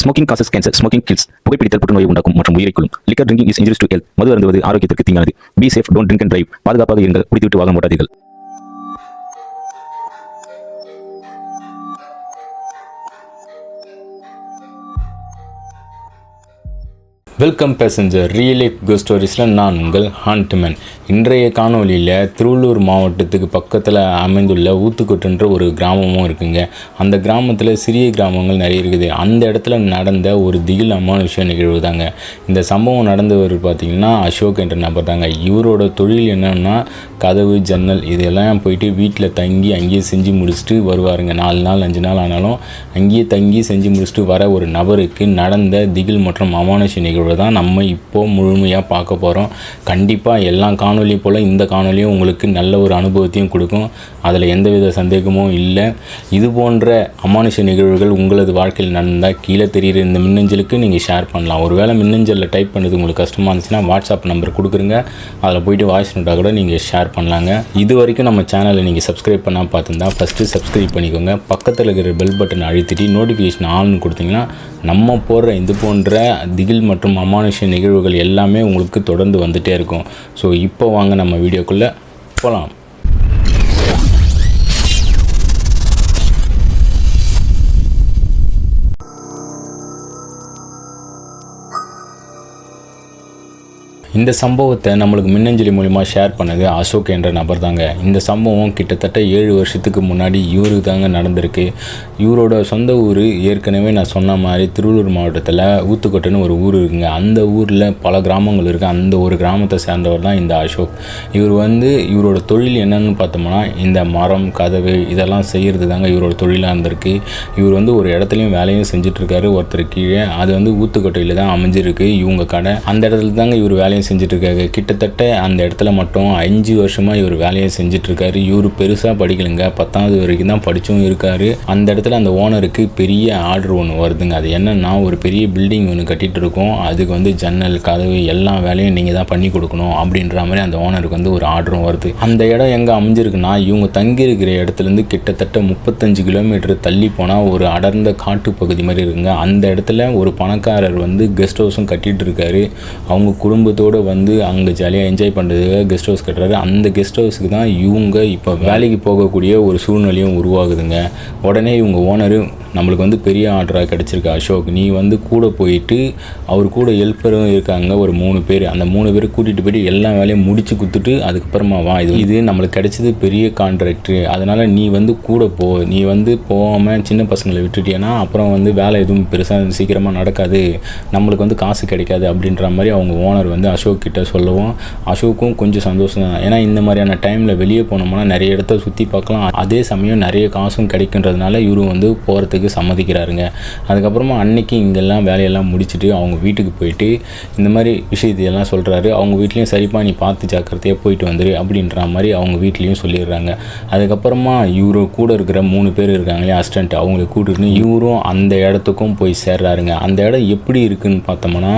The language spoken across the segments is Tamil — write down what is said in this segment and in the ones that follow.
Smoking causes cancer. Smoking kills. புகைப்பிடித்தல் புற்றுநோயை உண்டாக்கும் மற்றும் உயிரை கொல்லும். Liquor drinking is injurious to health. மது அருந்துவது ஆரோக்கியத்திற்கு தீங்கானது. Be safe, don't drink and drive. பாதுகாப்பாக இருங்கள், குடித்துவிட்டு வாகனம் ஓட்டாதீர்கள். Welcome passenger real life go ஸ்டோரிஸில் நான் உங்கள் ஹாண்ட்மேன். இன்றைய காணொலியில் திருவள்ளூர் மாவட்டத்துக்கு பக்கத்தில் அமைந்துள்ள ஊத்துக்கொட்டுன்ற ஒரு கிராமமும் இருக்குங்க. அந்த கிராமத்தில் சிறிய கிராமங்கள் நிறைய இருக்குது. அந்த இடத்துல நடந்த ஒரு திகிலமான விஷயம் நிகழ்வு தாங்க. இந்த சம்பவம் நடந்தவர் பார்த்திங்கன்னா அசோக் என்ற நபர் தாங்க. இவரோட தொழில் என்னன்னா கதவு ஜன்னல் இதெல்லாம் போயிட்டு வீட்டில் தங்கி அங்கேயே செஞ்சு முடிச்சுட்டு வருவாருங்க. 4 நாள் 5 நாள் ஆனாலும் அங்கேயே தங்கி செஞ்சு முடிச்சுட்டு வர ஒரு நபருக்கு நடந்த திகில் மற்றும் அமானுஷ நிகழ்வு தான் நம்ம இப்போது முழுமையாக பார்க்க போகிறோம். கண்டிப்பாக எல்லா காணொலியும் போல் இந்த காணொலியும் உங்களுக்கு நல்ல ஒரு அனுபவத்தையும் கொடுக்கும். அதில் எந்தவித சந்தேகமும் இல்லை. இது போன்ற அமானுஷ நிகழ்வுகள் உங்களது வாழ்க்கையில் நடந்தால் கீழே தெரிகிற இந்த மின்னஞ்சலுக்கு நீங்கள் ஷேர் பண்ணலாம். ஒருவேளை மின்னஞ்சலில் டைப் பண்ணது உங்களுக்கு கஷ்டமாக இருந்துச்சுன்னா வாட்ஸ்அப் நம்பர் கொடுக்குறங்க, அதில் போய்ட்டு வாய்ஸ் நோட்டாக கூட நீங்கள் ஷேர் பண்ணலாங்க. இது வரைக்கும் நம்ம சேனலை நீங்கள் சப்ஸ்கிரைப் பண்ணால் பார்த்துருந்தா ஃபஸ்ட்டு சப்ஸ்கிரைப் பண்ணிக்கோங்க. பக்கத்தில் இருக்கிற பெல் பட்டனை அழுத்திட்டு நோட்டிஃபிகேஷன் ஆன்னு கொடுத்தீங்கன்னா நம்ம போடுற இது போன்ற திகில் மற்றும் அமானுஷ நிகழ்வுகள் எல்லாமே உங்களுக்கு தொடர்ந்து வந்துகிட்டே இருக்கும். ஸோ இப்போ வாங்க நம்ம வீடியோக்குள்ளே போகலாம். இந்த சம்பவத்தை நம்மளுக்கு மின்னஞ்சலி மூலிமா ஷேர் பண்ணது அசோக் என்ற நபர் தாங்க. இந்த சம்பவம் கிட்டத்தட்ட 7 வருஷத்துக்கு முன்னாடி இவருக்கு தாங்க நடந்திருக்கு. இவரோட சொந்த ஊர் ஏற்கனவே நான் சொன்ன மாதிரி திருவள்ளூர் மாவட்டத்தில் ஊத்துக்கொட்டைன்னு ஒரு ஊர் இருக்குங்க. அந்த ஊரில் பல கிராமங்கள் இருக்குது. அந்த ஒரு கிராமத்தை சேர்ந்தவர் தான் இந்த அசோக். இவரோட தொழில் என்னன்னு பார்த்தோம்னா இந்த மரம் கதவு இதெல்லாம் செய்கிறது தாங்க இவரோட தொழிலாக இருந்திருக்கு. இவர் ஒரு இடத்துலையும் வேலையும் செஞ்சிட்ருக்காரு. ஒருத்தர் கீழே அது ஊத்துக்கொட்டையில் தான் அமைஞ்சிருக்கு இவங்க கடை. அந்த இடத்துல தாங்க இவர் வேலையும் செஞ்சிட்ருக்காரு. கிட்டத்தட்ட அந்த இடத்துல மட்டும் 5 வருஷமாக இவர் வேலையை செஞ்சிட்ருக்காரு. இவர் பெருசாக படிக்கலைங்க, 10வது வரைக்கும் தான் படித்தும் இருக்கார். அந்த இடத்துல அந்த ஓனருக்கு பெரிய ஆர்டர் ஒன்று வருதுங்க. அது என்னென்னா ஒரு பெரிய பில்டிங் ஒன்று கட்டிகிட்டு இருக்கோம். அதுக்கு ஜன்னல் கதவு எல்லா வேலையும் நீங்கள் தான் பண்ணி கொடுக்கணும் அப்படின்ற மாதிரி அந்த ஓனருக்கு ஒரு ஆர்டரும் வருது. அந்த இடம் எங்கே அமைஞ்சிருக்குன்னா இவங்க தங்கியிருக்கிற இடத்துலேருந்து கிட்டத்தட்ட 35 கிலோமீட்டர் தள்ளி போனால் ஒரு அடர்ந்த காட்டு பகுதி மாதிரி இருக்குங்க. அந்த இடத்துல ஒரு பணக்காரர் கெஸ்ட் ஹவுஸும் கட்டிகிட்டு இருக்காரு. அவங்க குடும்பத்தோடு அங்கே ஜாலியாக என்ஜாய் பண்ணுறதுக்காக கெஸ்ட் ஹவுஸ் கட்டுறாரு. அந்த கெஸ்ட் ஹவுஸுக்கு தான் இவங்க இப்போ வேலைக்கு போகக்கூடிய ஒரு சூழ்நிலையும் உருவாகுதுங்க. உடனே இவங்க ஓனரு நம்மளுக்கு பெரிய ஆர்டராக கிடச்சிருக்கு அசோக், நீ கூட போயிட்டு அவர் கூட ஹெல்ப்பரும் இருக்காங்க ஒரு 3 பேர். அந்த 3 பேர் கூட்டிகிட்டு போயிட்டு எல்லா வேலையும் முடிச்சு கொடுத்துட்டு அதுக்கப்புறமா வா, இது நம்மளுக்கு கிடைச்சது பெரிய கான்ட்ராக்டு, அதனால் நீ கூட போ. நீ போகாமல் சின்ன பசங்களை விட்டுட்டியன்னா அப்புறம் வேலை எதுவும் பெருசாக சீக்கிரமாக நடக்காது, நம்மளுக்கு காசு கிடைக்காது அப்படின்ற மாதிரி அவங்க ஓனர் அசோக் கிட்ட சொல்லவும் அசோக்கும் கொஞ்சம் சந்தோஷம் தான். ஏன்னா இந்த மாதிரியான டைமில் வெளியே போனோம்னா நிறைய இடத்த சுற்றி பார்க்கலாம், அதே சமயம் நிறைய காசும் கிடைக்குன்றதுனால இவரும் போகிறதுக்கு சம்மதிக்கிறாருங்க. அதுக்கப்புறமா அன்னைக்கு இங்கெல்லாம் வேலையெல்லாம் முடிச்சுட்டு அவங்க வீட்டுக்கு போயிட்டு இந்த மாதிரி விஷயத்தையெல்லாம் சொல்கிறாரு. அவங்க வீட்லேயும் சரிப்பா நீ பார்த்து ஜாக்கிரதையாக போயிட்டு வந்துரு அப்படின்ற மாதிரி அவங்க வீட்லேயும் சொல்லிடுறாங்க. அதுக்கப்புறமா இவரு கூட இருக்கிற 3 பேர் இருக்காங்களே அசிஸ்டண்ட், அவங்களை கூட்டிட்டு இவரும் அந்த இடத்துக்கும் போய் சேர்றாருங்க. அந்த இடம் எப்படி இருக்குதுன்னு பார்த்தோம்னா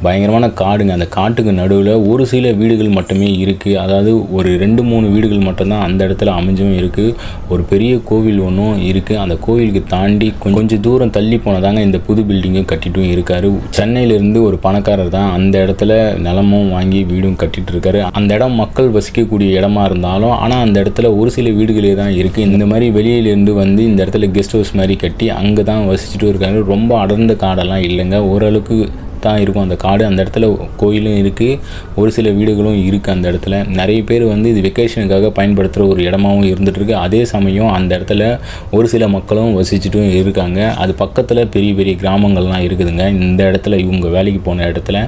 பயங்கரமான காடுங்க. அந்த காட்டுக்கு நடுவில் ஒரு சில வீடுகள் மட்டுமே இருக்குது. அதாவது ஒரு 2-3 வீடுகள் மட்டும்தான் அந்த இடத்துல அமைஞ்சும் இருக்குது. ஒரு பெரிய கோவில் ஒன்றும் இருக்குது. அந்த கோவிலுக்கு தாண்டி கொஞ்சம் தூரம் தள்ளி போனதாங்க இந்த புது பில்டிங்கும் கட்டிட்டும் இருக்காரு. சென்னையிலேருந்து ஒரு பணக்காரர் தான் அந்த இடத்துல நிலமும் வாங்கி வீடும் கட்டிட்டு இருக்காரு. அந்த இடம் மக்கள் வசிக்கக்கூடிய இடமா இருந்தாலும் ஆனால் அந்த இடத்துல ஒரு சில வீடுகளே தான் இருக்குது. இந்த மாதிரி வெளியிலேருந்து இந்த இடத்துல கெஸ்ட் ஹவுஸ் மாதிரி கட்டி அங்கே தான் வசிச்சுட்டு இருக்காரு. ரொம்ப அடர்ந்த காடெல்லாம் இல்லைங்க, ஓரளவுக்கு தான் இருக்கும் அந்த காடு. அந்த இடத்துல கோயிலும் இருக்குது, ஒரு சில வீடுகளும் இருக்குது. அந்த இடத்துல நிறைய பேர் இது வெக்கேஷனுக்காக பயன்படுத்துகிற ஒரு இடமாகவும் இருந்துகிட்ருக்கு. அதே சமயம் அந்த இடத்துல ஒரு சில மக்களும் வசிச்சுட்டும் இருக்காங்க. அது பக்கத்தில் பெரிய பெரிய கிராமங்கள்லாம் இருக்குதுங்க. இந்த இடத்துல இவங்க வேலைக்கு போன இடத்துல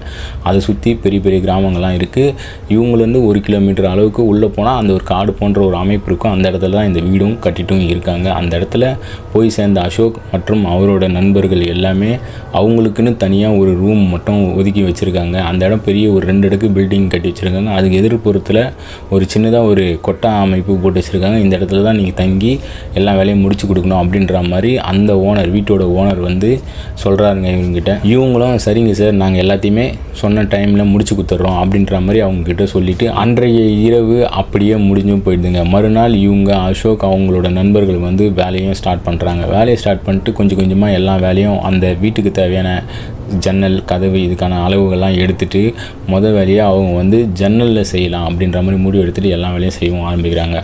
அதை சுற்றி பெரிய பெரிய கிராமங்கள்லாம் இருக்குது. இவங்கலேருந்து 1 கிலோமீட்டர் அளவுக்கு உள்ளே போனால் அந்த ஒரு காடு போன்ற ஒரு அமைப்பு இருக்கும். அந்த இடத்துல தான் இந்த வீடும் கட்டிட்டும் இருக்காங்க. அந்த இடத்துல போய் சேர்ந்த அசோக் மற்றும் அவரோட நண்பர்கள் எல்லாமே அவங்களுக்குன்னு தனியாக ஒரு ரூம் ரூம் மட்டும் ஒதுக்கி வச்சுருக்காங்க. அந்த இடம் பெரிய ஒரு 2 அடுக்கு பில்டிங் கட்டி வச்சுருக்காங்க. அதுக்கு எதிர்ப்புறத்தில் ஒரு சின்னதாக ஒரு கொட்டா அமைப்பு போட்டு வச்சுருக்காங்க. இந்த இடத்துல தான் நீங்கள் தங்கி எல்லா வேலையும் முடிச்சு கொடுக்கணும் அப்படின்ற மாதிரி அந்த ஓனர், வீட்டோட ஓனர் வந்து சொல்கிறாருங்க இவங்ககிட்ட. இவங்களும் சரிங்க சார், நாங்கள் எல்லாத்தையுமே சொன்ன டைமில் முடிச்சு கொடுத்துட்றோம் அப்படின்ற மாதிரி அவங்கக்கிட்ட சொல்லிவிட்டு அன்றைய இரவு அப்படியே முடிஞ்சும் போயிடுதுங்க. மறுநாள் இவங்க அசோக் அவங்களோட நண்பர்கள் வந்து வேலையும் ஸ்டார்ட் பண்ணுறாங்க. வேலையை ஸ்டார்ட் பண்ணிட்டு கொஞ்சம் கொஞ்சமாக எல்லா வேலையும் அந்த வீட்டுக்கு தேவையான ஜன்னல், கதவு இதுக்கான அளவுகள்லாம் எடுத்துகிட்டு வேலையாக அவங்க வந்து ஜன்னலில் செய்யலாம் அப்படின்ற மாதிரி முடிவு எடுத்துகிட்டு எல்லா வேலையும் செய்யவும் ஆரம்பிக்கிறாங்க.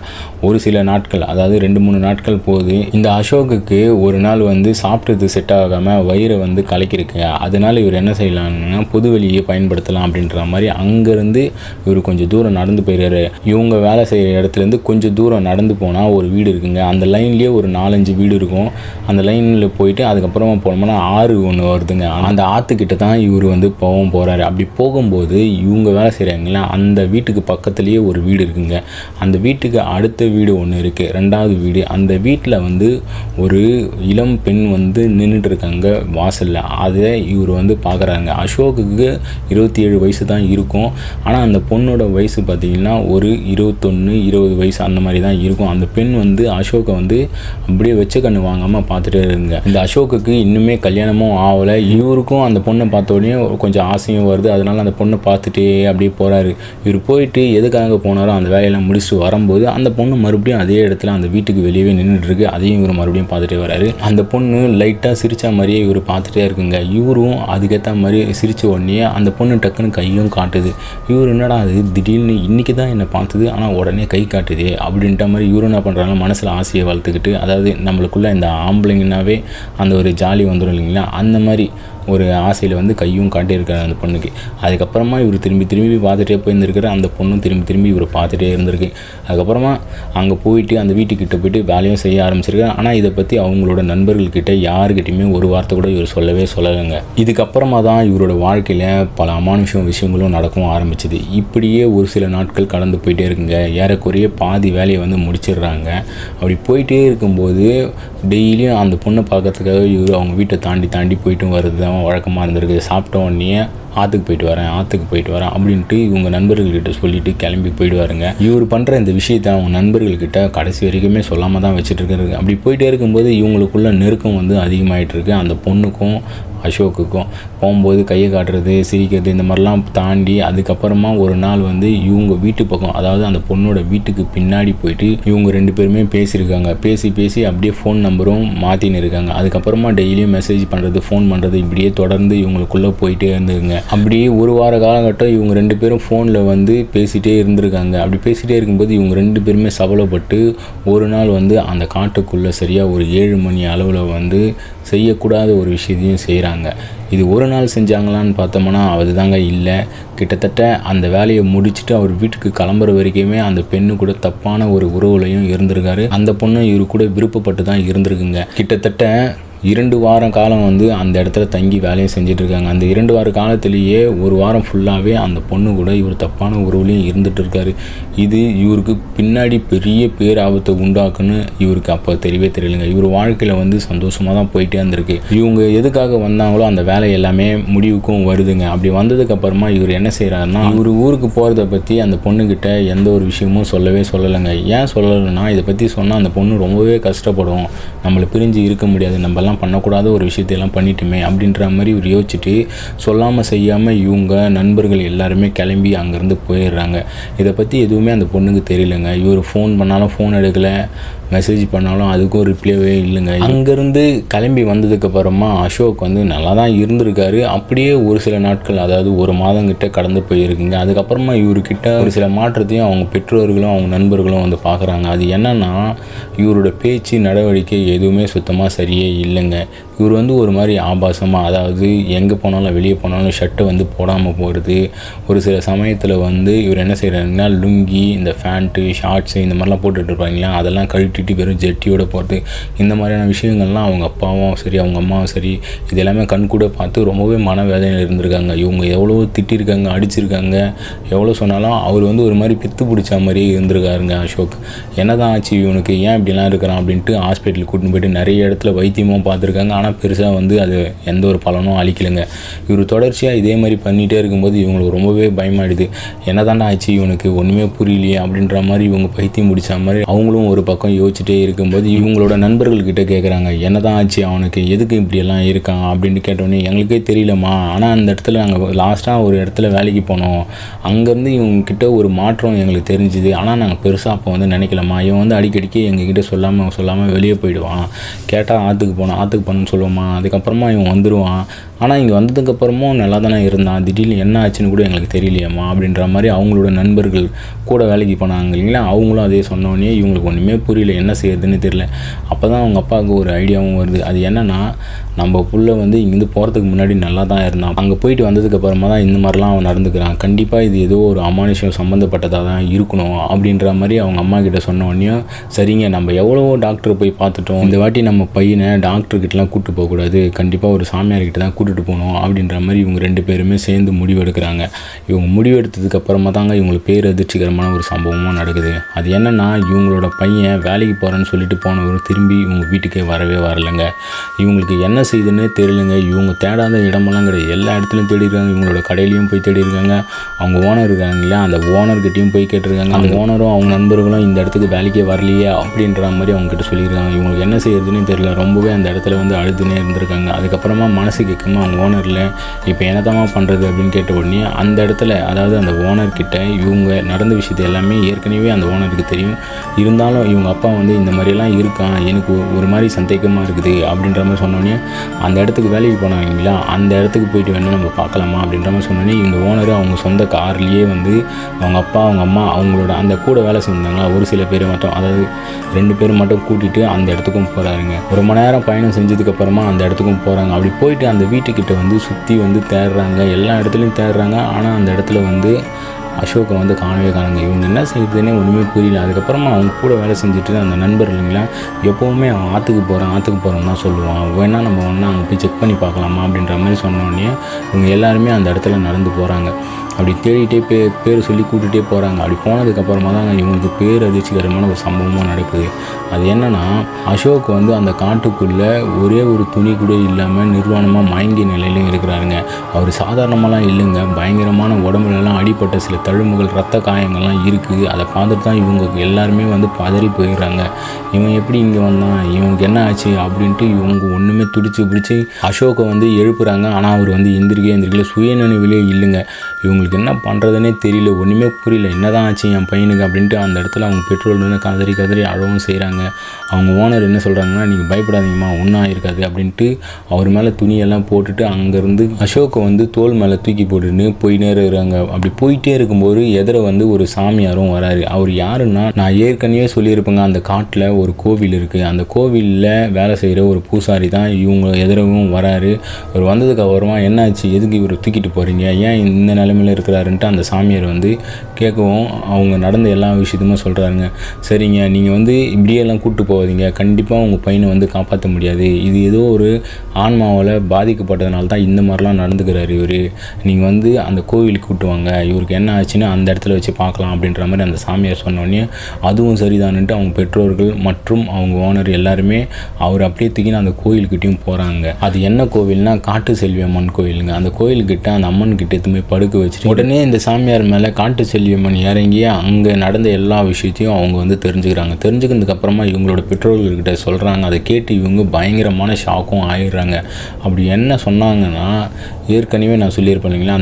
ஒரு சில நாட்கள், அதாவது 2-3 நாட்கள் போகுது. இந்த அசோக்குக்கு ஒரு நாள் வந்து சாப்பிட்டது செட் ஆகாமல் வயிறை வந்து கலக்கிருக்கு. அதனால் இவர் என்ன செய்யலாம்னா பொது வெளியை பயன்படுத்தலாம் அப்படின்ற மாதிரி அங்கேருந்து இவர் கொஞ்சம் தூரம் நடந்து போயிடுறாரு. இவங்க வேலை செய்கிற இடத்துலேருந்து கொஞ்சம் தூரம் நடந்து போனால் ஒரு வீடு இருக்குங்க. அந்த லைன்லேயே ஒரு 4-5 வீடு இருக்கும். அந்த லைனில் போயிட்டு அதுக்கப்புறமா போனோம்னா ஆறு ஒன்று வருதுங்க. அந்த ஆற்றுக்கிட்ட தான் இவர் வந்து போகிறாரு. அப்படி போகும்போது இவங்க வேலை செய்கிறாங்களா அந்த வீட்டுக்கு பக்கத்துலேயே ஒரு வீடு இருக்குங்க. அந்த வீட்டுக்கு அடுத்த வீடு ஒன்று இருக்குது, 2வது வீடு. அந்த வீட்டில் வந்து ஒரு இளம் பெண் வந்து நின்றுட்டு இருக்காங்க வாசலில். அதை இவர் வந்து பார்க்குறாங்க. அசோக்குக்கு 27 வயசு தான் இருக்கும். ஆனால் அந்த பொண்ணோட வயசு பார்த்திங்கன்னா ஒரு 21-20 வயசு அந்த மாதிரி தான் இருக்கும். அந்த பெண் வந்து அசோக்கை வந்து அப்படியே வச்ச கண்ணு வாங்காமல் பார்த்துட்டே இருங்க. இந்த அசோக்குக்கு இன்னுமே கல்யாணமும் ஆகலை. இவருக்கும் அந்த பொண்ணை பார்த்த உடனே கொஞ்சம் ஆசையும் வருது. அதனால் அந்த பொண்ணை பார்த்துட்டே அப்படியே போகிறாரு. இவர் போயிட்டு எதுக்காக போனாரோ அந்த வேலையெல்லாம் முடிச்சுட்டு வரும்போது அந்த பொண்ணு மறுபடியும் அதே இடத்துல அந்த வீட்டுக்கு வெளியே நின்றுட்டுருக்கு. அதையும் இவர் மறுபடியும் பார்த்துட்டே வராரு. அந்த பொண்ணு லைட்டாக சிரித்த மாதிரியே இவர் பார்த்துட்டே இருக்குங்க. இவரும் அதுக்கேற்ற மாதிரி சிரித்த உடனே அந்த பொண்ணு டக்குன்னு கையும் காட்டுது. இவர் என்னடா அது திடீர்னு இன்றைக்கி தான் என்னை பார்த்தது, ஆனால் உடனே கை காட்டுது அப்படின்ற மாதிரி இவரும் என்ன பண்ணுறாங்க, மனசில் ஆசையை வளர்த்துக்கிட்டு, அதாவது நம்மளுக்குள்ளே இந்த ஆம்பளைங்கனாவே அந்த ஒரு ஜாலி வந்துடும் இல்லைங்களா, அந்த மாதிரி ஒரு ஆசையில் வந்து கையும் காட்டியிருக்காரு அந்த பொண்ணுக்கு. அதுக்கப்புறமா இவர் திரும்பி பார்த்துட்டே போயிருந்துருக்காரு. அந்த பொண்ணும் திரும்பி இவர் பார்த்துட்டே இருந்திருக்கு. அதுக்கப்புறமா அங்கே போயிட்டு அந்த வீட்டுக்கிட்ட போயிட்டு வேலையும் செய்ய ஆரம்பிச்சிருக்காரு. ஆனால் இதை பற்றி அவங்களோட நண்பர்கள்கிட்ட யாருக்கிட்டையுமே ஒரு வார்த்தை கூட இவர் சொல்லலைங்க. இதுக்கப்புறமா தான் இவரோட வாழ்க்கையில் பல அமானுஷ விஷயங்களும் நடக்கவும் ஆரம்பிச்சிது. இப்படியே ஒரு சில நாட்கள் கடந்து போயிட்டே இருக்குங்க. ஏறக்குறைய பாதி வேலையை வந்து முடிச்சிடுறாங்க. அப்படி போயிட்டே இருக்கும்போது டெய்லியும் அந்த பொண்ணை பார்க்கறதுக்காக இவர் அவங்க வீட்டை தாண்டி போயிட்டும் வருது தான் வழக்கமாக இருந்திருக்கு. சாப்பிட்ட உடனே ஆற்றுக்கு போயிட்டு வரேன் அப்படின்ட்டு இவங்க நண்பர்கள்கிட்ட சொல்லிவிட்டு கிளம்பி போயிடுவாருங்க. இவர் பண்ணுற இந்த விஷயத்தை அவங்க நண்பர்கள்கிட்ட கடைசி வரைக்குமே சொல்லாமல் தான் வச்சுட்டு இருக்காரு. அப்படி போயிட்டே இருக்கும்போது இவங்களுக்குள்ள நெருக்கம் வந்து அதிகமாகிட்டு இருக்கு. அந்த பொண்ணுக்கும் அசோக்குக்கும் போகும்போது கையை காட்டுறது, சிரிக்கிறது, இந்த மாதிரிலாம் தாண்டி அதுக்கப்புறமா ஒரு நாள் வந்து இவங்க வீட்டு பக்கம், அதாவது அந்த பொண்ணோட வீட்டுக்கு பின்னாடி போயிட்டு இவங்க 2 பேருமே பேசியிருக்காங்க. பேசி அப்படியே ஃபோன் நம்பரும் மாற்றின்னு இருக்காங்க. அதுக்கப்புறமா டெய்லியும் மெசேஜ் பண்ணுறது, ஃபோன் பண்ணுறது, இப்படியே தொடர்ந்து இவங்களுக்குள்ளே போயிட்டே இருந்துங்க. அப்படியே ஒரு வார காலகட்டம் இவங்க 2 பேரும் ஃபோனில் வந்து பேசிகிட்டே இருந்திருக்காங்க. அப்படி பேசிகிட்டே இருக்கும்போது இவங்க 2 பேருமே சபலப்பட்டு ஒரு நாள் வந்து அந்த காட்டுக்குள்ளே சரியாக ஒரு 7 மணி அளவில் வந்து செய்யக்கூடாத ஒரு விஷயத்தையும் செய்கிறாங்க. இது ஒரு நாள் செஞ்சாங்களான்னு பார்த்தோம்னா அதுதாங்க இல்லை. கிட்டத்தட்ட அந்த வேலையை முடிச்சுட்டு அவர் வீட்டுக்கு கிளம்புற வரைக்குமே அந்த பெண்ணு கூட தப்பான ஒரு உறவுலையும் இருந்திருக்காரு. அந்த பொண்ணு இவரு கூட விருப்பப்பட்டு தான் இருந்திருக்குங்க. கிட்டத்தட்ட 2 வார காலம் வந்து அந்த இடத்துல தங்கி வேலையை செஞ்சுட்டு இருக்காங்க. அந்த 2 வார காலத்திலேயே ஒரு வாரம் ஃபுல்லாகவே அந்த பொண்ணு கூட இவர் தப்பான உறவுலையும் இருந்துட்டு இருக்காரு. இது இவருக்கு பின்னாடி பெரிய பேராபத்தை உண்டாக்குன்னு இவருக்கு அப்போ தெரியலைங்க. இவர் வாழ்க்கையில் வந்து சந்தோஷமாக தான் போயிட்டே இருந்திருக்கு. இவங்க எதுக்காக வந்தாங்களோ அந்த வேலை எல்லாமே முடிவுக்கும் வருதுங்க. அப்படி வந்ததுக்கப்புறமா இவர் என்ன செய்கிறாருன்னா, இவர் ஊருக்கு போகிறத பற்றி அந்த பொண்ணுக்கிட்ட எந்த ஒரு விஷயமும் சொல்லலைங்க. ஏன் சொல்லலைன்னா, இதை பற்றி சொன்னால் அந்த பொண்ணு ரொம்பவே கஷ்டப்படும், நம்மளை பிரிஞ்சு இருக்க முடியாது, நம்மலாம் பண்ணக்கூடாத ஒரு விஷயத்தையெல்லாம் பண்ணிட்டுமே அப்படின்ற மாதிரி இவர் யோசிச்சுட்டு சொல்லாமல் செய்யாமல் இவங்க நண்பர்கள் எல்லாருமே கிளம்பி அங்கேருந்து போயிடுறாங்க. இதை பற்றி எதுவுமே அந்த பொண்ணுக்கு தெரியலைங்க. இவர் ஃபோன் பண்ணாலும் ஃபோன் எடுக்கலை, மெசேஜ் பண்ணாலும் அதுக்கும் ரிப்ளைவே இல்லைங்க. அங்கேருந்து கிளம்பி வந்ததுக்கப்புறமா அசோக் வந்து நல்லா தான் இருந்திருக்காரு. அப்படியே ஒரு சில நாட்கள், அதாவது ஒரு மாதங்கிட்ட கடந்து போயிருக்குங்க. அதுக்கப்புறமா இவர்கிட்ட ஒரு சில மாற்றத்தையும் அவங்க பெற்றோர்களும் அவங்க நண்பர்களும் வந்து பார்க்குறாங்க. அது என்னன்னா, இவரோட பேச்சு நடவடிக்கை எதுவுமே சுத்தமாக சரியே இல்லைங்க. இவர் வந்து ஒரு மாதிரி ஆபாசமாக, அதாவது எங்கே போனாலும் வெளியே போனாலும் ஷர்ட்டை வந்து போடாமல் போகிறது. ஒரு சில சமயத்தில் வந்து இவர் என்ன செய்கிறாருன்னா லுங்கி, இந்த ஃபேண்ட்டு, ஷார்ட்ஸு இந்த மாதிரிலாம் போட்டுட்ருப்பாங்களா, அதெல்லாம் கழட்டிட்டு விட்டுட்டு வெறும் ஜெட்டியோட போகிறது, இந்த மாதிரியான விஷயங்கள்லாம் அவங்க அப்பாவும் சரி அவங்க அம்மாவும் சரி இது எல்லாமே கண் கூட பார்த்து ரொம்பவே மனவேதனையில் இருந்திருக்காங்க. இவங்க எவ்வளோ திட்டிருக்காங்க, அடிச்சிருக்காங்க, எவ்வளோ சொன்னாலும் அவர் வந்து ஒரு மாதிரி பித்து பிடிச்ச மாதிரியே இருந்திருக்காருங்க அசோக். என்ன தான் ஆச்சு இவனுக்கு, ஏன் இப்படிலாம் இருக்கிறான் அப்படின்ட்டு ஹாஸ்பிட்டலுக்கு கூட்டின்னு போயிட்டு நிறைய இடத்துல வைத்தியமும் பார்த்துருக்காங்க. ஆனால் பெருசாக வந்து அது எந்த ஒரு பலனும் அளிக்கலைங்க. இவர் தொடர்ச்சியாக இதே மாதிரி பண்ணிகிட்டே இருக்கும்போது இவங்களுக்கு ரொம்பவே பயமாயிடுது. என்ன தாண்டா ஆச்சு இவனுக்கு, ஒன்றுமே புரியலையே அப்படின்ற மாதிரி இவங்க பைத்தியம் முடிச்ச மாதிரி அவங்களும் ஒரு பக்கம் யோசிச்சுட்டே இருக்கும்போது இவங்களோட நண்பர்கள்கிட்ட கேட்குறாங்க, என்ன தான் ஆச்சு அவனுக்கு, எதுக்கு இப்படியெல்லாம் இருக்கான் அப்படின்னு கேட்டோன்னே, எங்களுக்கே தெரியலம்மா, ஆனால் அந்த இடத்துல நாங்கள் லாஸ்ட்டாக ஒரு இடத்துல வேலைக்கு போனோம், அங்கேருந்து இவங்கக்கிட்ட ஒரு மாற்றம் எங்களுக்கு தெரிஞ்சுது. ஆனால் நாங்கள் பெருசாக அப்போ வந்து நினைக்கலம்மா, இவன் வந்து அடிக்கடிக்கு எங்ககிட்ட சொல்லாமல் வெளியே போயிடுவான், கேட்டால் ஆற்றுக்கு போகணுன்னு சொல்லுவோம்மா, அதுக்கப்புறமா இவன் வந்துடுவான், ஆனால் இங்கே வந்ததுக்கப்புறமும் நல்லா தானே இருந்தான், திடீர்னு என்ன ஆச்சுன்னு கூட எங்களுக்கு தெரியலையம்மா அப்படின்ற மாதிரி அவங்களோட நண்பர்கள் கூட வேலைக்கு போனாங்க இல்லைங்களா, அவங்களும் அதே சொன்னோடனே இவங்களுக்கு ஒன்றுமே புரியல, என்ன செய்யறதுன்னு தெரியல. அப்போ தான் அவங்க அப்பாவுக்கு ஒரு ஐடியாவும் வருது. அது என்னென்னா, நம்ம புள்ள வந்து இங்கேருந்து போகிறதுக்கு முன்னாடி நல்லா தான் இருந்தான், அங்கே போயிட்டு வந்ததுக்கப்புறமா தான் இந்த மாதிரிலாம் அவன் நடந்துக்கிறான், கண்டிப்பாக இது ஏதோ ஒரு அமானுஷம் சம்மந்தப்பட்டதாக தான் இருக்கணும் அப்படின்ற மாதிரி அவங்க அம்மா கிட்ட சொன்னோடனே, சரிங்க நம்ம எவ்வளவோ டாக்டர் போய் பார்த்துட்டோம், இந்த வாட்டி நம்ம பையனை டாக்டர்கிட்டலாம் கூப்பிட்டு போகக்கூடாது, கண்டிப்பாக ஒரு சாமியார்கிட்ட தான் கூட்டிகிட்டு போகணும் அப்படின்ற மாதிரி இவங்க 2 பேருமே சேர்ந்து முடிவெடுக்கிறாங்க. இவங்க முடிவெடுத்ததுக்கப்புறமா தாங்க இவங்களுக்கு பேரதிர்ச்சிகரமான ஒரு சம்பவமும் நடக்குது. அது என்னென்னா, இவங்களோட பையன் வேலைக்கு போகிறேன்னு சொல்லிட்டு போனவர் திரும்பி இவங்க வீட்டுக்கே வரவே வரலைங்க. இவங்களுக்கு என்ன செய்யுதுன்னே தெரியலங்க. இவங்க தேடாத இடமெல்லாம் கிடையாது, எல்லா இடத்துலையும் தேடிருக்காங்க, இவங்களோட கடையிலையும் போய் தேடிருக்காங்க, அவங்க ஓனர் இருக்காங்க இல்லையா, அந்த ஓனர்கிட்டையும் போய் கேட்டிருக்காங்க. அந்த ஓனரும் அவங்க நண்பர்களும் இந்த இடத்துக்கு வேலைக்கே வரலையே அப்படின்ற மாதிரி அவங்ககிட்ட சொல்லியிருக்காங்க. இவங்களுக்கு என்ன செய்யறதுன்னு தெரியல, ரொம்பவே அந்த இடத்துல வந்து அழுதுனே இருந்திருக்காங்க. அதுக்கப்புறமா மனசு கேட்காம அவங்க ஓனரில் இப்போ என்னதாம்மா பண்ணுறது அப்படின்னு கேட்ட உடனே அந்த இடத்துல, அதாவது அந்த ஓனர்கிட்ட இவங்க நடந்த விஷயத்தை எல்லாமே ஏற்கனவே அந்த ஓனருக்கு தெரியும், இருந்தாலும் இவங்க அப்பா வந்து இந்த மாதிரியெல்லாம் இருக்கான், எனக்கு ஒரு மாதிரி சந்தேகமாக இருக்குது அப்படின்ற மாதிரி சொன்னோடனே, அந்த இடத்துக்கு வேலைக்கு போனாங்களா அந்த இடத்துக்கு போயிட்டு வேணால் நம்ம பார்க்கலாமா அப்படின்ற மாதிரி சொன்னோன்னே, இந்த ஓனர் அவங்க சொந்த கார்லேயே வந்து அவங்க அப்பா அவங்க அம்மா அவங்களோட அந்த கூட வேலை செஞ்சாங்களா ஒரு சில பேர் மட்டும், அதாவது 2 பேர் மட்டும் கூட்டிகிட்டு அந்த இடத்துக்கும் போகிறாருங்க. ஒரு மணி நேரம் பயணம் செஞ்சதுக்கப்புறமா அந்த இடத்துக்கும் போகிறாங்க. அப்படி போயிட்டு அந்த வீட்டுக்கிட்ட வந்து சுற்றி வந்து தேடுறாங்க, எல்லா இடத்துலையும் தேடுறாங்க. ஆனால் அந்த இடத்துல வந்து அசோக்கை வந்து காணவே காணுங்க. இவங்க என்ன செய்யுதுன்னே ஒன்றுமே புரியல. அதுக்கப்புறமா அவங்க கூட வேலை செஞ்சுட்டு அந்த நண்பர் இல்லைங்களா, எப்போவுமே அவன் ஆற்றுக்கு போகிறேன்னு தான் சொல்லுவான், வேணால் நம்ம ஒன்றா அங்கே போய் செக் பண்ணி பார்க்கலாமா அப்படின்ற மாதிரி சொன்னோடனே இவங்க எல்லாருமே அந்த இடத்துல நடந்து போகிறாங்க. அப்படி தேடிகிட்டே பேர் சொல்லி கூட்டிகிட்டே போகிறாங்க. அப்படி போனதுக்கப்புறமா தான் இவங்களுக்கு பேரதிர்ச்சிகரமான ஒரு சம்பவமும் நடக்குது. அது என்னென்னா, அசோக் வந்து அந்த காட்டுக்குள்ளே ஒரே ஒரு துணி கூட இல்லாமல் நிர்வாணமாக மயங்கிய நிலையிலும் இருக்கிறாருங்க. அவர் சாதாரணமாலாம் இல்லைங்க, பயங்கரமான உடம்புலலாம் அடிப்பட்ட சில தழும்புகள், ரத்த காயங்கள்லாம் இருக்குது. அதை பார்த்துட்டு தான் இவங்க எல்லாருமே வந்து பதறி போயிடுறாங்க. இவன் எப்படி இங்கே வந்தான், இவனுக்கு என்ன ஆச்சு அப்படின்ட்டு இவங்க ஒன்றுமே துடிச்சு பிடிச்சி அசோக்கை வந்து எழுப்புறாங்க. ஆனால் அவர் வந்து எந்திரிக்கல, சுயநினைவிலே இல்லைங்க. இவங்களுக்கு என்ன பண்ணுறதுனே தெரியல, ஒன்றுமே புரியல, என்ன தான் ஆச்சு என் பையனுக்கு அப்படின்ட்டு அந்த இடத்துல அவங்க பெட்ரோல் வந்து கதறி அழவும் செய்கிறாங்க. அவங்க ஓனர் என்ன சொல்கிறாங்கன்னா, நீங்கள் பயப்படாதீங்கம்மா, ஒன்றும் ஆயிருக்காது அப்படின்ட்டு அவர் மேலே துணியெல்லாம் போட்டுட்டு அங்கேருந்து அசோக்கை வந்து தோல் மேலே தூக்கி போட்டுன்னு போயிட்டே இருக்கிறாங்க. அப்படி போயிட்டே இருக்கும்போது எதிர வந்து ஒரு சாமியாரும் வராரு. அவர் யாருன்னா, நான் ஏற்கனவே சொல்லியிருப்பேங்க, அந்த காட்டில் ஒரு கோவில் இருக்குது, அந்த கோவிலில் வேலை செய்கிற ஒரு பூசாரி தான் இவங்க எதிரவும் வராரு. அவர் வந்ததுக்கு அப்புறமா என்னாச்சு, எதுக்கு இவர் தூக்கிட்டு போகிறீங்க, ஏன் இந்த நிலைமையில் இருக்கிறாருன்ட்டு அந்த சாமியார் வந்து கேட்கவும் அவங்க நடந்த எல்லா விஷயத்தையுமே சொல்கிறாருங்க. சரிங்க, நீங்கள் வந்து இப்படியெல்லாம் கூப்பிட்டு போகாதீங்க, கண்டிப்பாக உங்கள் பையனை வந்து காப்பாற்ற முடியாது, இது ஏதோ ஒரு ஆன்மாவால் பாதிக்கப்பட்டதுனால தான் இந்த மாதிரிலாம் நடந்துக்கிறாரு இவர், நீங்கள் வந்து அந்த கோவிலுக்கு கூப்பிட்டு வாங்க, இவருக்கு என்ன ஆச்சுன்னு அந்த இடத்துல வச்சு பார்க்கலாம் அப்படின்ற மாதிரி அந்த சாமியார் சொன்னோடனே, அதுவும் சரிதான்ட்டு அவங்க பெற்றோர்கள் மற்றும் அவங்க ஓனர் எல்லாருமே அவர் அப்படியே தூக்கின்னு அந்த கோயில்கிட்டையும் போகிறாங்க. அது என்ன கோவில்னா, காட்டு செல்வியம்மன் கோயிலுங்க. அந்த கோயில்கிட்ட அந்த அம்மன் கிட்ட எதுவுமே படுக்க வச்சுட்டு உடனே இந்த சாமியார் மேலே காட்டு செல்வியம்மன் இறங்கி அங்கே நடந்த எல்லா விஷயத்தையும் அவங்க வந்து தெரிஞ்சுக்கிறதுக்கு அப்புறமா இவங்களோட பெற்றோர்கள்கிட்ட சொல்கிறாங்க. அதை கேட்டு இவங்க பயங்கரமான ஷாக்கும் ஆயிடுறாங்க. அப்படி என்ன சொன்னாங்கன்னா, ஏற்கனவே நான் சொல்லியிருப்பேன் இல்லைங்களா,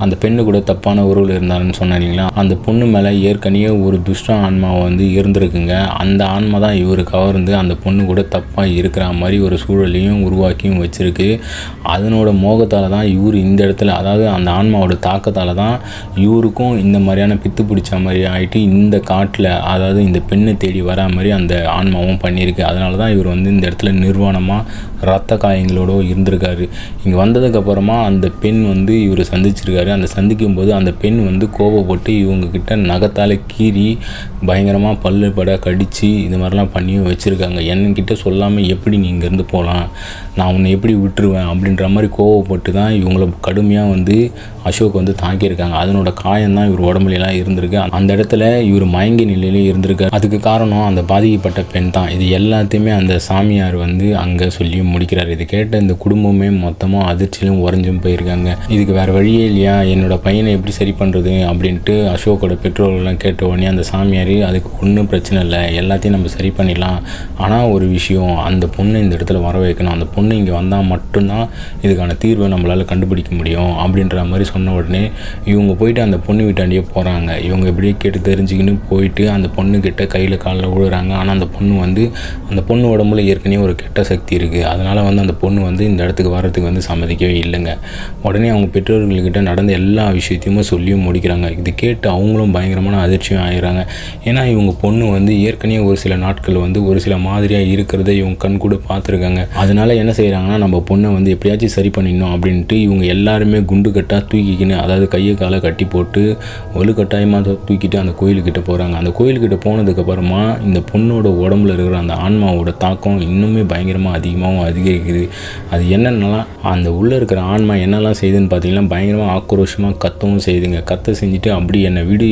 அந்த பெண்ணு கூட தப்பான உறவில் இருந்தாருன்னு சொன்னேன் இல்லைங்களா, அந்த பொண்ணு மேலே ஏற்கனவே ஒரு துஷ்ட ஆன்மாவை வந்து இருந்திருக்குங்க. அந்த ஆன்மா தான் இவர் கவர்ந்து அந்த பொண்ணு கூட தப்பாக இருக்கிற மாதிரி ஒரு சூழலையும் உருவாக்கியும் வச்சுருக்கு. அதனோட மோகத்தால் தான் இவர் இந்த இடத்துல, அதாவது அந்த ஆன்மாவோட தாக்கத்தால் தான் இவருக்கும் இந்த மாதிரியான பித்து பிடிச்ச மாதிரி ஆகிட்டு இந்த காட்டில், அதாவது இந்த பெண்ணை தேடி வரா மாதிரி அந்த ஆன்மாவும் பண்ணியிருக்கு. அதனால தான் இவர் வந்து இந்த இடத்துல நிர்வாணமாக ரத்த காயங்களோட இருந்திருக்காரு. இங்கே வந்ததுக்கப்புறமா அந்த பெண் வந்து இவர் சந்திச்சிருக்காரு. அந்த சந்திக்கும் போது அந்த பெண் வந்து கோபப்பட்டு இவங்கக்கிட்ட நகத்தால் கீறி பயங்கரமாக பல்லு பட கடித்து இது மாதிரிலாம் பண்ணியும் வச்சுருக்காங்க. என்கிட்ட சொல்லாமல் எப்படி நீ இங்கேருந்து போகலாம், நான் உன்னை எப்படி விட்டுருவேன் அப்படின்ற மாதிரி கோவப்பட்டு தான் இவங்கள கடுமையாக வந்து அசோக் வந்து தாக்கியிருக்காங்க. அதனோட காயம்தான் இவர் உடம்புலாம் இருந்திருக்கு. அந்த இடத்துல இவர் மயங்கி நிலையிலே இருந்திருக்காரு. அதுக்கு காரணம் அந்த பாதிக்கப்பட்ட பெண் தான். இது எல்லாத்தையுமே அந்த சாமியார் வந்து அங்கே சொல்லி முடிக்கிறார். இது கேட்ட இந்த குடும்பமே மொத்தமாக அதிர்ச்சியிலும் உறைஞ்சும் போயிருக்காங்க. இதுக்கு வேறு வழியே இல்லையா, என்னோட பையனை எப்படி சரி பண்ணுறது அப்படின்ட்டு அசோக்கோட பெற்றோர்கள்லாம் கேட்ட உடனே அந்த சாமியார் அதுக்கு ஒன்றும் பிரச்சனை இல்லை, எல்லாத்தையும் நம்ம சரி பண்ணிடலாம். ஆனால் ஒரு விஷயம், அந்த பொண்ணை இந்த இடத்துல வர வைக்கணும். அந்த பொண்ணு இங்கே வந்தால் மட்டும்தான் இதுக்கான தீர்வை நம்மளால் கண்டுபிடிக்க முடியும் அப்படின்ற மாதிரி சொன்ன உடனே இவங்க போயிட்டு அந்த பொண்ணு வீட்டாண்டியே போகிறாங்க. இவங்க எப்படியே கேட்டு தெரிஞ்சுக்கின்னு போயிட்டு அந்த பொண்ணுக்கிட்ட கையில் காலில் விழுறாங்க. ஆனால் அந்த பொண்ணு உடம்புல ஏற்கனவே ஒரு கெட்ட சக்தி இருக்குது. அதனால் வந்து அந்த பொண்ணு வந்து இந்த இடத்துக்கு வர்றதுக்கு வந்து சம்மதிக்கவே இல்லைங்க. உடனே அவங்க பெற்றோர்கள்கிட்ட நடந்த எல்லா விஷயத்தையுமே சொல்லியும் முடிக்கிறாங்க. இது கேட்டு அவங்களும் பயங்கரமான அதிர்ச்சியும் ஆகிறாங்க. ஏன்னா இவங்க பொண்ணு வந்து ஏற்கனவே ஒரு சில நாட்கள் வந்து ஒரு சில மாதிரியாக இருக்கிறத இவங்க கண் கூட பார்த்துருக்காங்க. அதனால என்ன செய்கிறாங்கன்னா, நம்ம பொண்ணை வந்து எப்படியாச்சும் சரி பண்ணிடணும் அப்படின்ட்டு இவங்க எல்லாருமே குண்டு கட்டாக தூக்கிக்கின்னு, அதாவது கையை காலை கட்டி போட்டு வலுக்கட்டாயமாக தூக்கிட்டு அந்த கோயிலுக்கிட்ட போகிறாங்க. அந்த கோயிலுக்கிட்ட போனதுக்கப்புறமா இந்த பொண்ணோட உடம்புல இருக்கிற அந்த ஆன்மாவோட தாக்கம் இன்னுமே பயங்கரமாக அதிகமாகவும் அதிகரிக்குது. அது என்னென்னலாம் அந்த உள்ளே இருக்கிற ஆன்மா என்னெல்லாம் செய்யுதுன்னு பார்த்தீங்கன்னா, பயங்கரமாக ஆக்ரோஷமாக கத்தவும் செய்யுதுங்க. கத்த செஞ்சுட்டு அப்படி என்னை விடு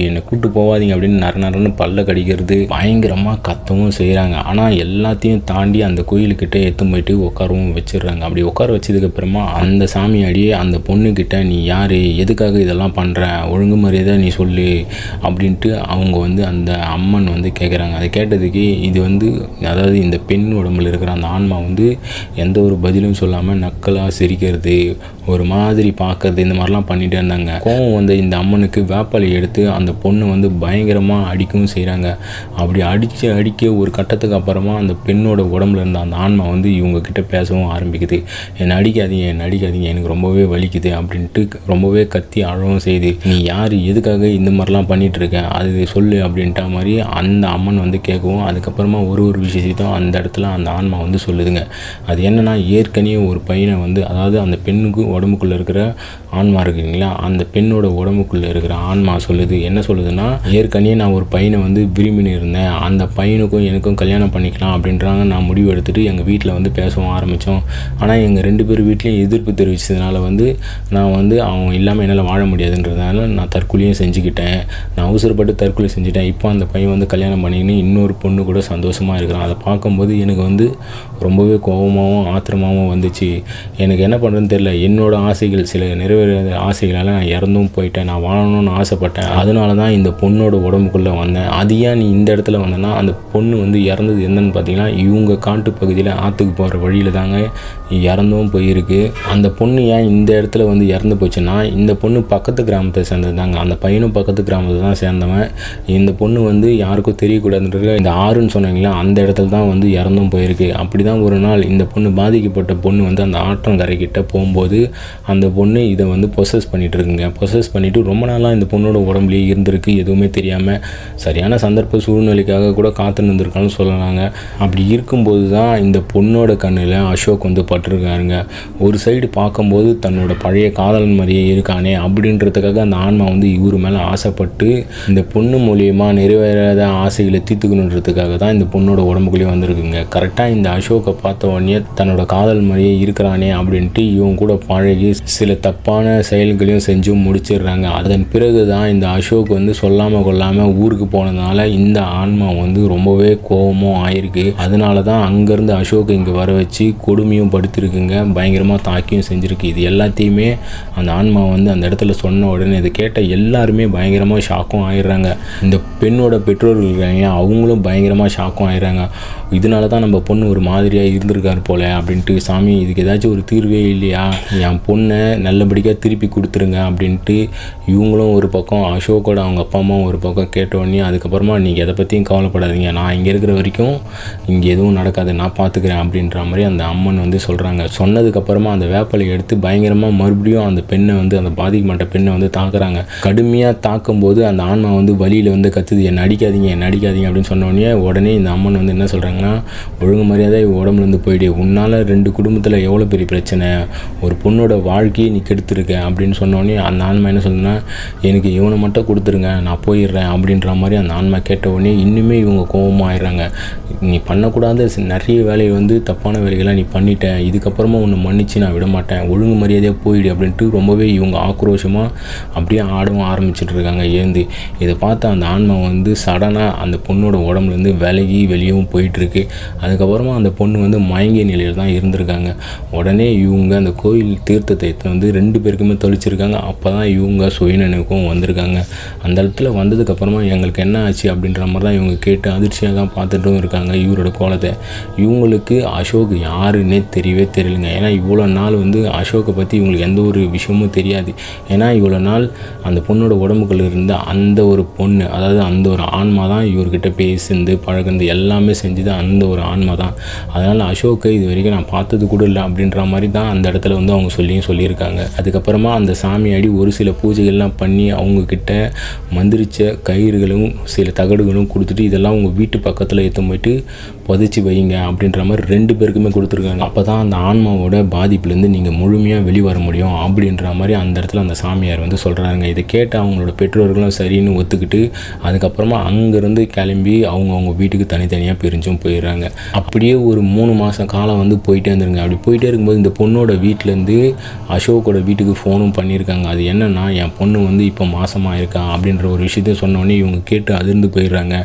என்னை கூட்டு போகாதீங்க அப்படின்னு நரன்னு பல்ல கடிக்கிறது, பயங்கரமாக கத்தவும் செய்கிறாங்க. ஆனால் எல்லாத்தையும் தாண்டி அந்த கோயிலுக்கிட்ட எடுத்து போயிட்டு உட்காரவும் வச்சிடுறாங்க. அப்படி உட்கார வச்சதுக்கப்புறமா அந்த சாமியாடியே அந்த பொண்ணுக்கிட்ட, நீ யார், எதுக்காக இதெல்லாம் பண்ணுற, ஒழுங்கு மரியாதை நீ சொல்லு அப்படின்ட்டு அவங்க வந்து அந்த அம்மன் வந்து கேட்குறாங்க. அதை கேட்டதுக்கு இது வந்து அதாவது இந்த பெண் உடம்புல இருக்கிற அந்த ஆன்மா வந்து எந்த ஒரு பதிலும் சொல்லாமல் நக்கலாக சிரிக்கிறது, ஒரு மாதிரி பார்க்கறது, இந்த மாதிரிலாம் பண்ணிகிட்டே இருந்தாங்க. கோவம் வந்து இந்த அம்மனுக்கு வேப்பாளி எடுத்து அந்த பொண்ணு வந்து பயங்கரமாக அடிக்கவும் செய்கிறாங்க. அப்படி அடிக்க ஒரு கட்டத்துக்கு அப்புறமா அந்த பெண்ணோட உடம்புல இருந்த அந்த ஆன்மா வந்து இவங்கக்கிட்ட பேசவும் ஆரம்பிக்குது. என்னை அடிக்காதீங்க, எனக்கு ரொம்பவே வலிக்குது அப்படின்ட்டு ரொம்பவே கத்தி அழவும் செய்யுது. நீ யார், எதுக்காக இந்த மாதிரிலாம் பண்ணிகிட்ருக்க, அது சொல்லு அப்படின்ட்ட மாதிரி அந்த அம்மன் வந்து கேட்கவும், அதுக்கப்புறமா ஒரு விஷயத்தையும் அந்த இடத்துல அந்த ஆன்மா வந்து சொல்லுதுங்க. அது என்னென்னா, ஏற்கனவே ஒரு பையனை வந்து, அதாவது அந்த பெண்ணுக்கு உடம்புக்குள்ளே இருக்கிற ஆன்மா இருக்குங்களா, அந்த பெண்ணோட உடம்புக்குள்ளே இருக்கிற ஆன்மா சொல்லுது. என்ன சொல்லுதுன்னா, ஏற்கனவே நான் ஒரு பையனை வந்து விரும்பின்னு இருந்தேன், அந்த பையனுக்கும் எனக்கும் கல்யாணம் பண்ணிக்கலாம் அப்படின்றாங்க. நான் முடிவு எடுத்துகிட்டு எங்கள் வீட்டில் வந்து பேசவும் ஆரம்பித்தோம். ஆனால் எங்கள் 2 பேர் வீட்லேயும் எதிர்ப்பு தெரிவித்ததுனால வந்து நான் வந்து அவன் இல்லாமல் என்னால் வாழ முடியாதுன்றதுனால நான் தற்கொலையும் செஞ்சுக்கிட்டேன். நான் அவசரப்பட்டு தற்கொலை செஞ்சுட்டேன். இப்போ அந்த பையன் வந்து கல்யாணம் பண்ணிக்கின்னு இன்னொரு பொண்ணு கூட சந்தோஷமாக இருக்கிறான். அதை பார்க்கும்போது எனக்கு வந்து ரொம்பவே கோபமாகவும் ஆத்திரமாகவும் வந்துச்சு. எனக்கு என்ன பண்ணுறதுன்னு தெரியல. என்னோட ஆசைகள், சில நிறைவேறாத ஆசைகளால் நான் இறந்தும் போயிட்டேன். நான் வாழணும்னு ஆசைப்பட்டேன். அதனால தான் இந்த பொண்ணோட உடம்புக்குள்ளே வந்தேன். அது ஏன் நீ இந்த இடத்துல வந்தேன்னா, அந்த பொண்ணு வந்து இறந்தது என்னன்னு பார்த்தீங்கன்னா, இவங்க காட்டு பகுதியில் ஆற்றுக்கு போகிற வழியில் தாங்க இறந்தும் போயிருக்கு. அந்த பொண்ணு ஏன் இந்த இடத்துல வந்து இறந்து போச்சுன்னா, இந்த பொண்ணு பக்கத்து கிராமத்தை சேர்ந்தது தாங்க. அந்த பையனும் பக்கத்து கிராமத்தை தான் சேர்ந்தவன். இந்த பொண்ணு வந்து யாருக்கும் தெரியக்கூடாதுன்றது இந்த ஆறுன்னு சொன்னாங்களா, அந்த இடத்துல தான் வந்து இறந்தும் போயிருக்கு. அப்படி தான் ஒரு நாள் இந்த பொண்ணு, பாதிக்கப்பட்ட பொண்ணு வந்து அந்த ஆற்றங்கரைக்கிட்ட போகும்போது அந்த பொண்ணு இதை வந்து பொசஸ் பண்ணிகிட்டு இருக்குங்க. பொசஸ் பண்ணிவிட்டு ரொம்ப நாளாக இந்த பொண்ணோட உடம்புலேயே இருந்திருக்கு, எதுவுமே தெரியாமல். சரியான சந்தர்ப்ப சூழ்நிலைக்காக கூட காத்து நின்றுருக்கான்னு சொல்லலாங்க. அப்படி இருக்கும்போது தான் இந்த பொண்ணோட கண்ணில் அசோக் வந்து பட்டிருக்காருங்க. ஒரு சைடு பார்க்கும்போது தன்னோட பழைய காதலன் மாதிரியே இருக்கானே அப்படின்றதுக்காக அந்த ஆன்மா வந்து இவர் மேலே ஆசைப்பட்டு இந்த பொண்ணு மூலியமாக நிறைவேறாத ஆசைகளை தீர்த்துக்கணுன்றதுக்காக தான் இந்த பொண்ணோட உடம்புக்குள்ளேயே வந்திருக்குங்க. கரெக்டாக இந்த அசோக்கை பார்த்த உடனே தன்னோட காதல் மாதிரியே இருக்கிறானே அப்படின்ட்டு இவங்க கூட பழகி சில தப்பான செயல்களையும் செஞ்சு முடிச்சிடுறாங்க. அதன் பிறகு தான் இந்த அசோக் வந்து சொல்லாமல் கொள்ளாமல் ஊருக்கு போனதுனால இந்த ஆன்மா வந்து ரொம்பவே கோபமும் ஆயிருக்கு. அதனால தான் அங்கேருந்து அசோக் இங்கே வர வச்சு கொடுமையும் படுத்திருக்குங்க, பயங்கரமாக தாக்கியும் செஞ்சுருக்கு. இது எல்லாத்தையுமே அந்த ஆன்மா வந்து அந்த இடத்துல சொன்ன உடனே இதை கேட்ட எல்லாருமே பயங்கரமாக ஷாக்கும் ஆயிடுறாங்க. இந்த பெண்ணோட பெற்றோர்கள் இருக்காங்க, அவங்களும் பயங்கரமாக ஷாக்கும் ஆயிடுறாங்க. இதனால தான் நம்ம பொண்ணு ஒரு மாதிரியாக இருந்திருக்காரு போல அப்படின்ட்டு, சாமி இதுக்கு ஏதாச்சும் ஒரு தீர்வே இல்லையா, என் பொண்ணை நல்லபடியாக திருப்பி கொடுத்துருங்க அப்படின்ட்டு இவங்களும் ஒரு பக்கம், அசோக்கோட அவங்க அப்பா அம்மாவும் ஒரு பக்கம் கேட்டோடனே, அதுக்கப்புறமா நீங்கள் எதை பற்றியும் கவலைப்படாதீங்க, நான் இங்கே இருக்கிற வரைக்கும் இங்கே எதுவும் நடக்காது, நான் பார்த்துக்கிறேன் அப்படின்ற மாதிரி அந்த அம்மன் வந்து சொல்கிறாங்க. சொன்னதுக்கப்புறமா அந்த வேப்பலை எடுத்து பயங்கரமாக மறுபடியும் அந்த பெண்ணை வந்து, அந்த பாதிக்கப்பட்ட பெண்ணை வந்து தாக்குறாங்க. கடுமையாக தாக்கும்போது அந்த ஆன்மா வந்து வலியில் வந்து கத்துது, என்னை அடிக்காதீங்க அப்படின்னு சொன்னோடனே உடனே இந்த அம்மன் வந்து என்ன சொல்கிறாங்கன்னா, ஒழுங்கு மரியாதை உடம்புல உடம்புலேருந்து போயிடு, உன்னால் 2 குடும்பத்தில் எவ்வளோ பெரிய பிரச்சனை, ஒரு பொண்ணோட வாழ்க்கையை நீ கெடுத்துருக்க அப்படின்னு சொன்னோடனே அந்த ஆன்மா என்ன சொல்லுன்னா, எனக்கு இவனை மட்டும் கொடுத்துருங்க நான் போயிடுறேன் அப்படின்ற மாதிரி அந்த ஆன்மா கேட்ட உடனே இன்னுமே இவங்க கோபமாகிடுறாங்க. நீ பண்ணக்கூடாத நிறைய வேலையை வந்து தப்பான வேலைகள்லாம் நீ பண்ணிட்ட, இதுக்கப்புறமா உன்னை மன்னிச்சு நான் விட மாட்டேன், ஒழுங்கு மரியாதையாக போயிடு அப்படின்ட்டு ரொம்பவே இவங்க ஆக்ரோஷமாக அப்படியே ஆடவும் ஆரம்பிச்சிட்டு இருக்காங்க ஏந்து. இதை பார்த்து அந்த ஆன்மா வந்து சடனாக அந்த பொண்ணோட உடம்புலேருந்து விலகி வெளியவும் போயிட்டுருக்கு. அதுக்கப்புறமா அந்த பொண்ணு வந்து மயங்கிய நிலையில் தான் இருந்திருக்காங்க. உடனே இவங்க அந்த கோயில் தீர்த்தத்தை வந்து 2 பேருக்குமே தொலைச்சிருக்காங்க. அப்போ தான் இவங்க சுயநினைவுக்கும் வந்திருக்காங்க. அந்த இடத்துல வந்ததுக்கப்புறமா எங்களுக்கு என்ன ஆச்சு அப்படின்ற மாதிரி தான் இவங்க கேட்டு அதிர்ச்சியாக தான் பார்த்துட்டும் இருக்காங்க இவரோட கோலத்தை. இவங்களுக்கு அசோக் யாருன்னே தெரியவே தெரியலைங்க. ஏன்னா இவ்வளோ நாள் வந்து அசோக்கை பற்றி இவங்களுக்கு எந்த ஒரு விஷயமும் தெரியாது. ஏன்னா இவ்வளோ நாள் அந்த பொண்ணோட உடம்புக்குள்ள இருந்த அந்த ஒரு பொண்ணு, அதாவது அந்த ஒரு ஆன்மா தான் இவர்கிட்ட பேசுந்து பழகுந்து எல்லாமே செஞ்சது அந்த ஒரு ஆன்மா தான். அதனால் அசோக்கை இது வரைக்கும் நான் பார்த்தது கூட இல்லை அப்படின்ற மாதிரி தான் அந்த இடத்துல வந்து அவங்க சொல்லியிருக்காங்க. அதுக்கப்புறமா அந்த சாமியாடி ஒரு சில பூஜைகள்லாம் பண்ணி அவங்கக்கிட்ட மந்திரிச்ச கயிறுகளும் சில தகடுகளும் கொடுத்துட்டு இதெல்லாம் உங்கள் வீட்டு பக்கத்தில் எடுத்து போயிட்டு புதைச்சி வைங்க அப்படின்ற மாதிரி 2 பேருக்குமே கொடுத்துருக்காங்க. அப்போ தான் அந்த ஆன்மாவோட பாதிப்புலேருந்து நீங்கள் முழுமையாக வெளிவர முடியும் அப்படின்ற மாதிரி அந்த இடத்துல அந்த சாமியார் வந்து சொல்கிறாங்க. இதை கேட்டு அவங்களோட பெற்றோர்களும் சரின்னு ஒத்துக்கிட்டு அதுக்கப்புறமா அங்கேருந்து கிளம்பி அவங்க வீட்டுக்கு தனித்தனியாக பிரிஞ்சும் போயிடுறாங்க. அப்படியே ஒரு 3 மாதம் காலம் வந்து போயிட்டே இருந்துருங்க. அப்படி போயிட்டே இருக்கும்போது இந்த பொண்ணோட வீட்டிலேருந்து அசோக்கோட வீட்டுக்கு ஃபோனும் பண்ணியிருக்காங்க. அது என்னென்னா, என் பொண்ணு வந்து இப்போ மாசமாக இருக்கா அப்படின்ற ஒரு விஷயத்த சொன்னோடனே இவங்க கேட்டு அதிர்ந்து போயிடுறாங்க.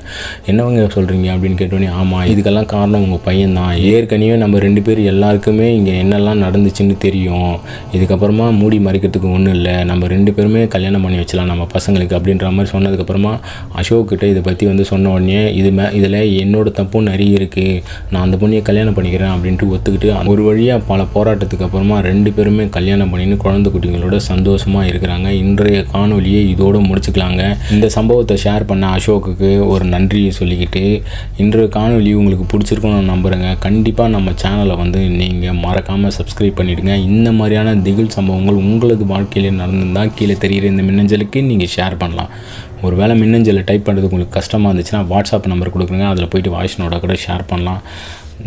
என்னவங்க சொல்கிறீங்க அப்படின்னு கேட்டோடனே, ஆமாம் இதுக்கெல்லாம் காரணம் உங்கள் பையன்தான், ஏற்கனவே நம்ம 2 பேர் எல்லாருக்குமே இங்கே என்னெல்லாம் நடந்துச்சுன்னு தெரியும், இதுக்கப்புறமா மூடி மறைக்கிறதுக்கு ஒன்றும் இல்லை, நம்ம 2 பேருமே கல்யாணம் பண்ணி வச்சலாம் நம்ம பசங்களுக்கு அப்படின்ற மாதிரி சொன்னதுக்கப்புறமா அசோக்கிட்ட இதை பற்றி வந்து சொன்ன உடனே இதில் என்னோட தப்பும் நிறைய இருக்குது, நான் அந்த பொண்ணையை கல்யாணம் பண்ணிக்கிறேன் அப்படின்ட்டு ஒத்துக்கிட்டு ஒரு வழியாக பல போராட்டத்துக்கு அப்புறமா 2 பேருமே கல்யாணம் பண்ணின்னு குழந்தை குட்டிகளோட சந்தோஷமாக இருக்கிறாங்க. இன்றைய காணொலியை இதோடு முடிச்சுக்கலாங்க. இந்த சம்பவத்தை ஷேர் பண்ண அசோக்குக்கு ஒரு நன்றியை சொல்லிக்கிட்டு இன்றைய காணொலி உங்களுக்கு பிடிச்சிருக்குன்னு நான் நம்புகிறேங்க. கண்டிப்பாக நம்ம சேனலை வந்து நீங்கள் மறக்காமல் சப்ஸ்கிரைப் பண்ணிவிடுங்க. இந்த மாதிரியான திகில் சம்பவங்கள் உங்களது வாழ்க்கையிலே நடந்திருந்தால் கீழே தெரிகிற இந்த மின்னஞ்சலுக்கு நீங்கள் ஷேர் பண்ணலாம். ஒரு வேளை மின்னஞ்சலில் டைப் பண்ணுறதுக்கு உங்களுக்கு கஷ்டமாக இருந்துச்சுன்னா வாட்ஸ்அப் நம்பர் கொடுக்குறேங்க, அதில் போய்ட்டு வாய்ஸ் நோட்டை கூட ஷேர் பண்ணலாம்.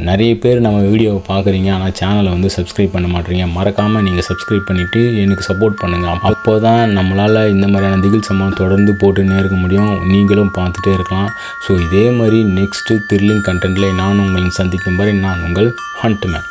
நிறைய பேர் நம்ம வீடியோவை பார்க்குறீங்க, ஆனால் சேனலை வந்து சப்ஸ்கிரைப் பண்ண மாட்டீங்க. மறக்காமல் நீங்கள் சப்ஸ்கிரைப் பண்ணிவிட்டு எனக்கு சப்போர்ட் பண்ணுங்கள். அப்போ தான் நம்மளால் இந்த மாதிரியான திகில் சம்பவம் தொடர்ந்து போட்டுன்னே இருக்க முடியும், நீங்களும் பார்த்துட்டே இருக்கலாம். ஸோ இதே மாதிரி நெக்ஸ்ட்டு த்ரில்லிங் கண்டென்ட்டில் நான் உங்களை சந்திக்கும் வரை நான் உங்கள் ஹண்ட்மேன்.